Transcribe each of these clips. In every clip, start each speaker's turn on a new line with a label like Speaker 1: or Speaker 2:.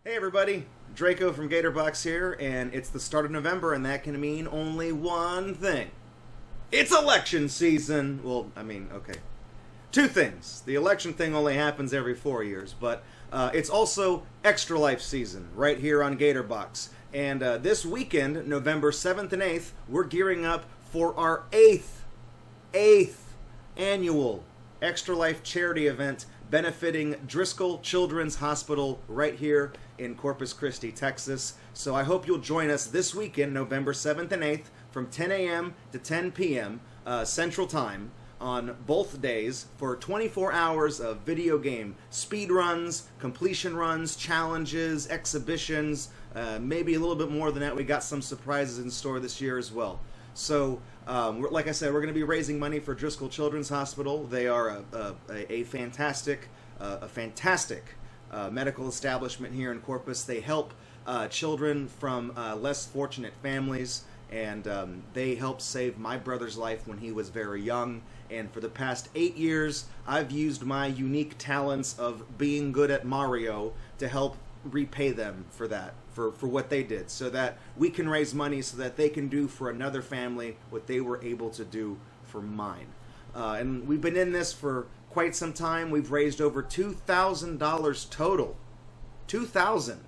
Speaker 1: Hey everybody, Draco from Gatorbox here, and it's the start of November, and that can mean only one thing. It's election season! Well, okay. Two things. The election thing only happens every 4 years, but it's also Extra Life season, right here on Gatorbox. And this weekend, November 7th and 8th, we're gearing up for our eighth annual Extra Life charity event benefiting Driscoll Children's Hospital right here in Corpus Christi, Texas. So I hope you'll join us this weekend, November 7th and 8th, from 10 a.m. to 10 p.m. Central Time on both days for 24 hours of video game speedruns, completion runs, challenges, exhibitions, maybe a little bit more than that. We got some surprises in store this year as well. So, like I said, we're going to be raising money for Driscoll Children's Hospital. They are a fantastic medical establishment here in Corpus. They help children from less fortunate families, and they helped save my brother's life when he was very young. And for the past 8 years, I've used my unique talents of being good at Mario to help repay them for that, for what they did, so that we can raise money so that they can do for another family what they were able to do for mine. And we've been in this for quite some time. We've raised over $2,000 total. $2,000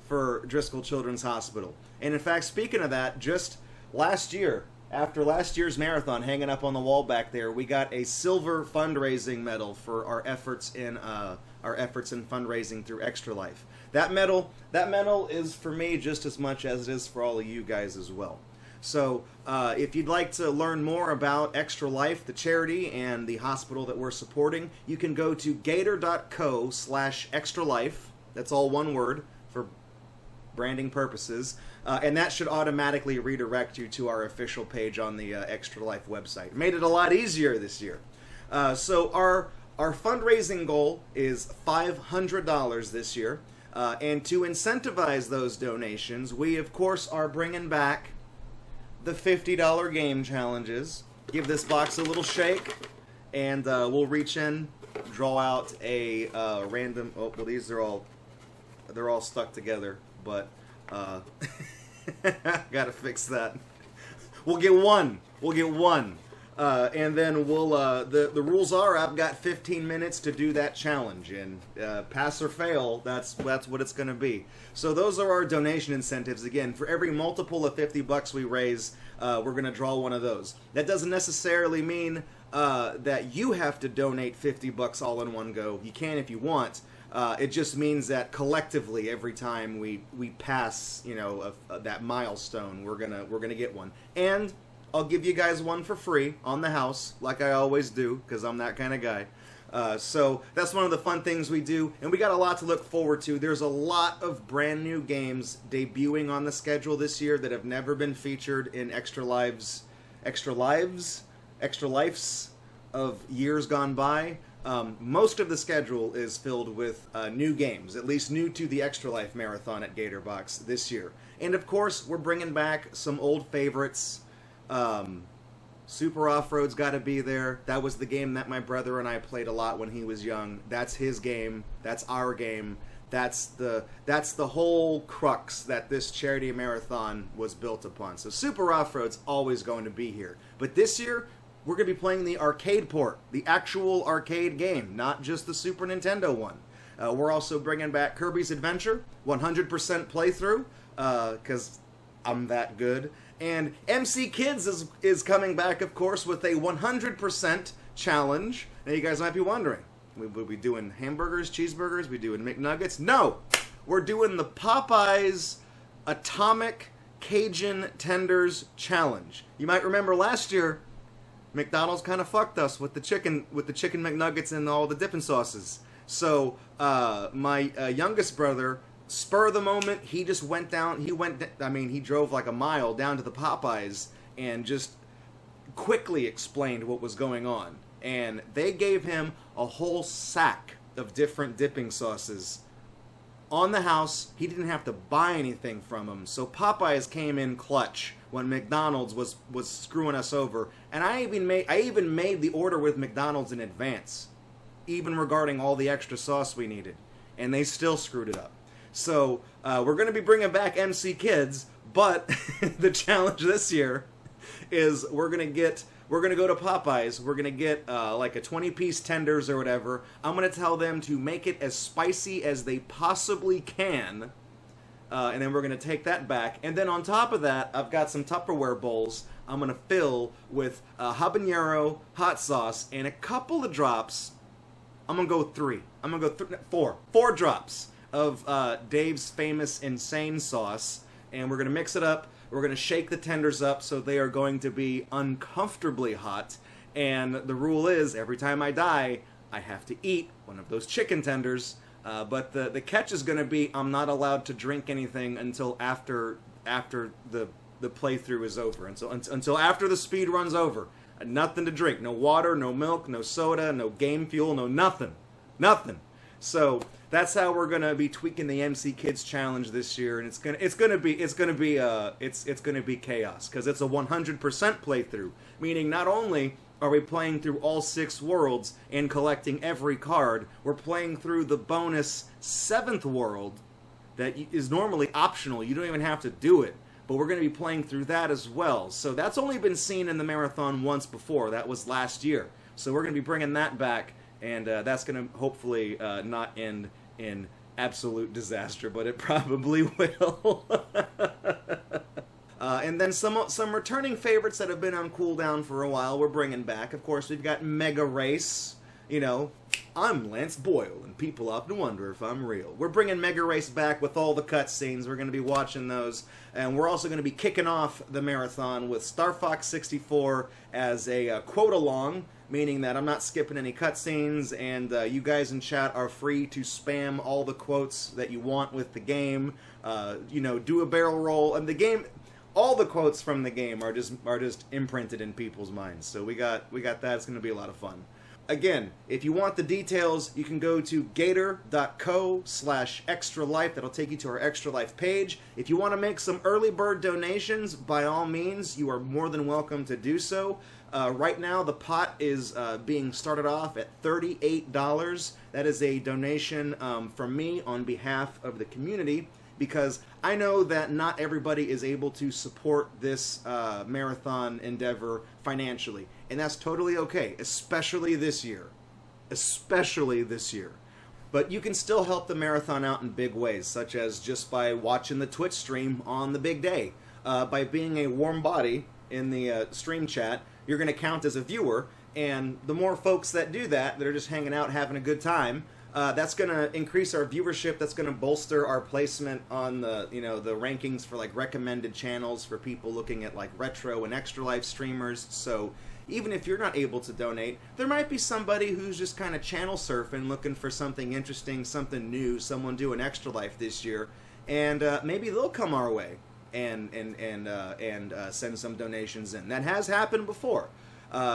Speaker 1: for Driscoll Children's Hospital. And in fact, speaking of that, just last year, after last year's marathon hanging up on the wall back there, we got a silver fundraising medal for our efforts in fundraising through Extra Life. That medal is for me just as much as it is for all of you guys as well. So if you'd like to learn more about Extra Life, the charity, and the hospital that we're supporting, you can go to gator.co/extralife. That's all one word for branding purposes. And that should automatically redirect you to our official page on the Extra Life website. Made it a lot easier this year. So our fundraising goal is $500 this year. And to incentivize those donations, we of course are bringing back the $50 game challenges. Give this box a little shake, and we'll reach in, draw out a random. Oh, well, they're all stuck together, but gotta fix that. We'll get one. And then we'll, the rules are I've got 15 minutes to do that challenge, and pass or fail, that's what it's going to be. So those are our donation incentives. Again, for every multiple of $50 we raise, we're going to draw one of those. That doesn't necessarily mean that you have to donate $50 all in one go. You can if you want. It just means that collectively, every time we pass, that milestone, we're gonna get one. And I'll give you guys one for free on the house, like I always do, because I'm that kind of guy. So that's one of the fun things we do, and we got a lot to look forward to. There's a lot of brand new games debuting on the schedule this year that have never been featured in Extra Lives of years gone by. Most of the schedule is filled with new games, at least new to the Extra Life Marathon at Gatorbox this year. And of course, we're bringing back some old favorites. Super Off-Road's got to be there. That was the game that my brother and I played a lot when he was young. That's his game. That's our game. That's the whole crux that this charity marathon was built upon. So Super Off-Road's always going to be here. But this year, we're going to be playing the arcade port, the actual arcade game, not just the Super Nintendo one. We're also bringing back Kirby's Adventure, 100% playthrough, because I'm that good. And MC Kids is coming back, of course, with a 100% challenge. Now, you guys might be wondering, will we doing hamburgers, cheeseburgers? We doing McNuggets? No! We're doing the Popeyes Atomic Cajun Tenders Challenge. You might remember last year, McDonald's kind of fucked us with the chicken McNuggets and all the dipping sauces. So my youngest brother, spur of the moment, he just went down. He drove like a mile down to the Popeyes and just quickly explained what was going on. And they gave him a whole sack of different dipping sauces on the house. He didn't have to buy anything from them. So Popeyes came in clutch when McDonald's was screwing us over. And I even made the order with McDonald's in advance, even regarding all the extra sauce we needed. And they still screwed it up. So we're going to be bringing back MC Kids, but the challenge this year is we're going to go to Popeyes. We're going to get like a 20-piece tenders or whatever. I'm going to tell them to make it as spicy as they possibly can. And then we're going to take that back. And then on top of that, I've got some Tupperware bowls I'm going to fill with habanero hot sauce and a couple of drops. I'm going to go 3. I'm going to go 4. 4 drops of Dave's famous insane sauce. And we're going to mix it up. We're going to shake the tenders up so they are going to be uncomfortably hot. And the rule is, every time I die, I have to eat one of those chicken tenders. But the catch is going to be, I'm not allowed to drink anything until after the playthrough is over. Until after the speed run's over. Nothing to drink. No water, no milk, no soda, no game fuel, no nothing. Nothing. So that's how we're gonna be tweaking the MC Kids challenge this year, and it's gonna be chaos because it's a 100% playthrough. Meaning, not only are we playing through all 6 worlds and collecting every card, we're playing through the bonus 7th world that is normally optional. You don't even have to do it, but we're going to be playing through that as well. So that's only been seen in the marathon once before. That was last year. So we're going to be bringing that back. And that's going to hopefully not end in absolute disaster, but it probably will. And then some returning favorites that have been on cooldown for a while we're bringing back. Of course, we've got Mega Race. You know, I'm Lance Boyle, and people often wonder if I'm real. We're bringing Mega Race back with all the cutscenes. We're going to be watching those. And we're also going to be kicking off the marathon with Star Fox 64 as a quote-along, meaning that I'm not skipping any cutscenes, and you guys in chat are free to spam all the quotes that you want with the game. You know, do a barrel roll, and the game, all the quotes from the game are just imprinted in people's minds. So we got that. It's going to be a lot of fun. Again, if you want the details, you can go to gator.co/extralife. That'll take you to our Extra Life page. If you want to make some early bird donations, by all means, you are more than welcome to do so. Right now, the pot is being started off at $38. That is a donation from me on behalf of the community, because I know that not everybody is able to support this marathon endeavor financially. And that's totally okay, especially this year. Especially this year. But you can still help the marathon out in big ways, such as just by watching the Twitch stream on the big day. By being a warm body in the stream chat, you're going to count as a viewer, and the more folks that do that are just hanging out having a good time, that's going to increase our viewership. That's going to bolster our placement on the the rankings for like recommended channels for people looking at like retro and Extra Life streamers. So even if you're not able to donate, there might be somebody who's just kind of channel surfing, looking for something interesting, something new, someone doing Extra Life this year, and maybe they'll come our way and send some donations in. That has happened before.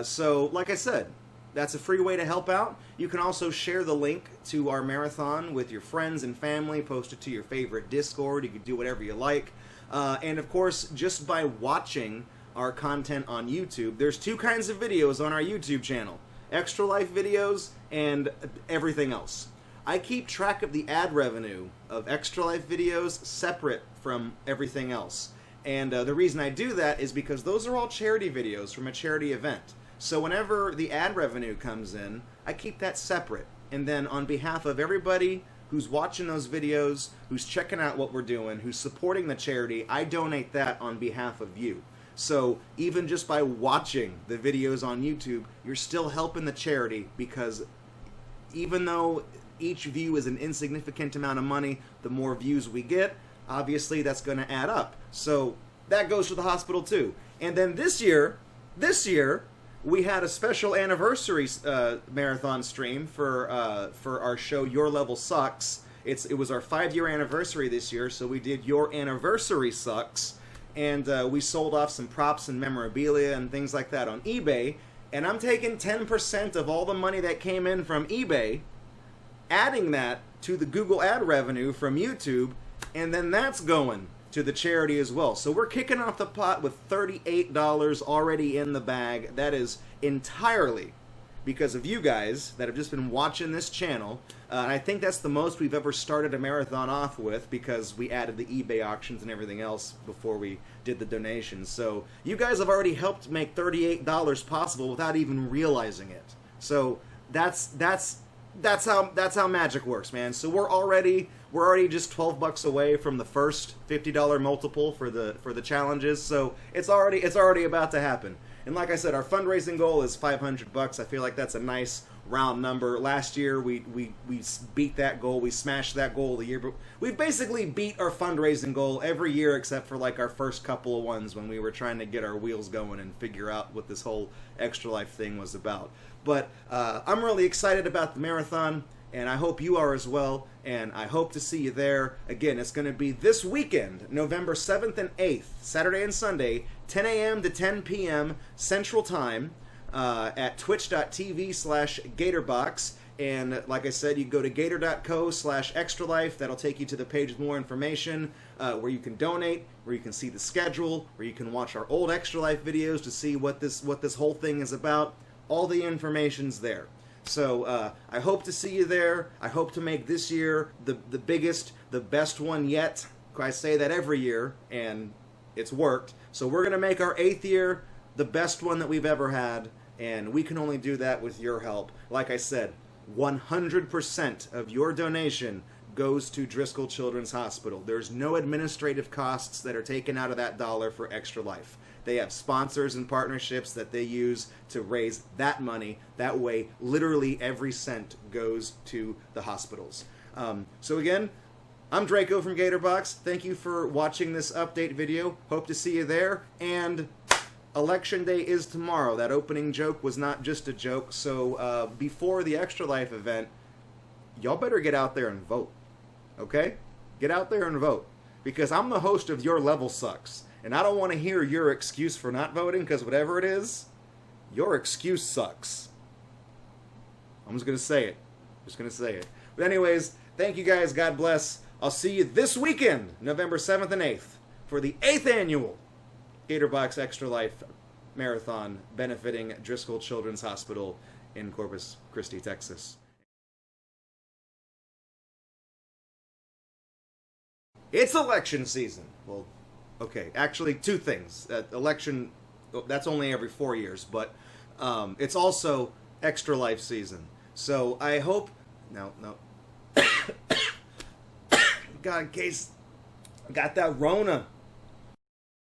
Speaker 1: So, like I said, that's a free way to help out. You can also share the link to our marathon with your friends and family, post it to your favorite Discord. You can do whatever you like. And of course, just by watching our content on YouTube, there's 2 kinds of videos on our YouTube channel: Extra Life videos and everything else. I keep track of the ad revenue of Extra Life videos separate from everything else. And the reason I do that is because those are all charity videos from a charity event. So whenever the ad revenue comes in, I keep that separate. And then on behalf of everybody who's watching those videos, who's checking out what we're doing, who's supporting the charity, I donate that on behalf of you. So even just by watching the videos on YouTube, you're still helping the charity, because even though each view is an insignificant amount of money, the more views we get, obviously that's going to add up. So that goes to the hospital too. And then this year, we had a special anniversary marathon stream for our show Your Level Sucks. It was our 5-year anniversary this year, so we did Your Anniversary Sucks. And we sold off some props and memorabilia and things like that on eBay. And I'm taking 10% of all the money that came in from eBay, adding that to the Google ad revenue from YouTube, and then that's going to the charity as well. So we're kicking off the pot with $38 already in the bag. That is entirely because of you guys that have just been watching this channel. And I think that's the most we've ever started a marathon off with, because we added the eBay auctions and everything else before we did the donations. So you guys have already helped make $38 possible without even realizing it. So that's how magic works, man. So we're already just $12 away from the first $50 multiple for the challenges. So it's already about to happen. And like I said, our fundraising goal is $500. I feel like that's a nice round number. Last year we beat that goal. We smashed that goal the year, but we've basically beat our fundraising goal every year except for like our first couple of ones when we were trying to get our wheels going and figure out what this whole Extra Life thing was about. But I'm really excited about the marathon, and I hope you are as well, and I hope to see you there. Again, it's going to be this weekend, November 7th and 8th, Saturday and Sunday, 10 a.m. to 10 p.m. Central Time at twitch.tv/Gatorbox. And like I said, you go to gator.co/extralife. That'll take you to the page with more information, where you can donate, where you can see the schedule, where you can watch our old Extra Life videos to see what this whole thing is about. All the information's there. So I hope to see you there. I hope to make this year the biggest, the best one yet. I say that every year, and it's worked. So we're going to make our 8th year the best one that we've ever had, and we can only do that with your help. Like I said, 100% of your donation goes to Driscoll Children's Hospital. There's no administrative costs that are taken out of that dollar for Extra Life. They have sponsors and partnerships that they use to raise that money. That way, literally every cent goes to the hospitals. So again, I'm Draco from Gatorbox. Thank you for watching this update video. Hope to see you there. And Election Day is tomorrow. That opening joke was not just a joke. So before the Extra Life event, y'all better get out there and vote. Okay? Get out there and vote. Because I'm the host of Your Level Sucks. And I don't want to hear your excuse for not voting, because whatever it is, your excuse sucks. I'm just going to say it. Just going to say it. But anyways, thank you guys. God bless. I'll see you this weekend, November 7th and 8th, for the 8th annual Gatorbox Extra Life Marathon benefiting Driscoll Children's Hospital in Corpus Christi, Texas. It's election season. Well, okay, actually two things. Election, that's only every 4 years, but it's also Extra Life season. So I hope... No. God, in case I got that Rona.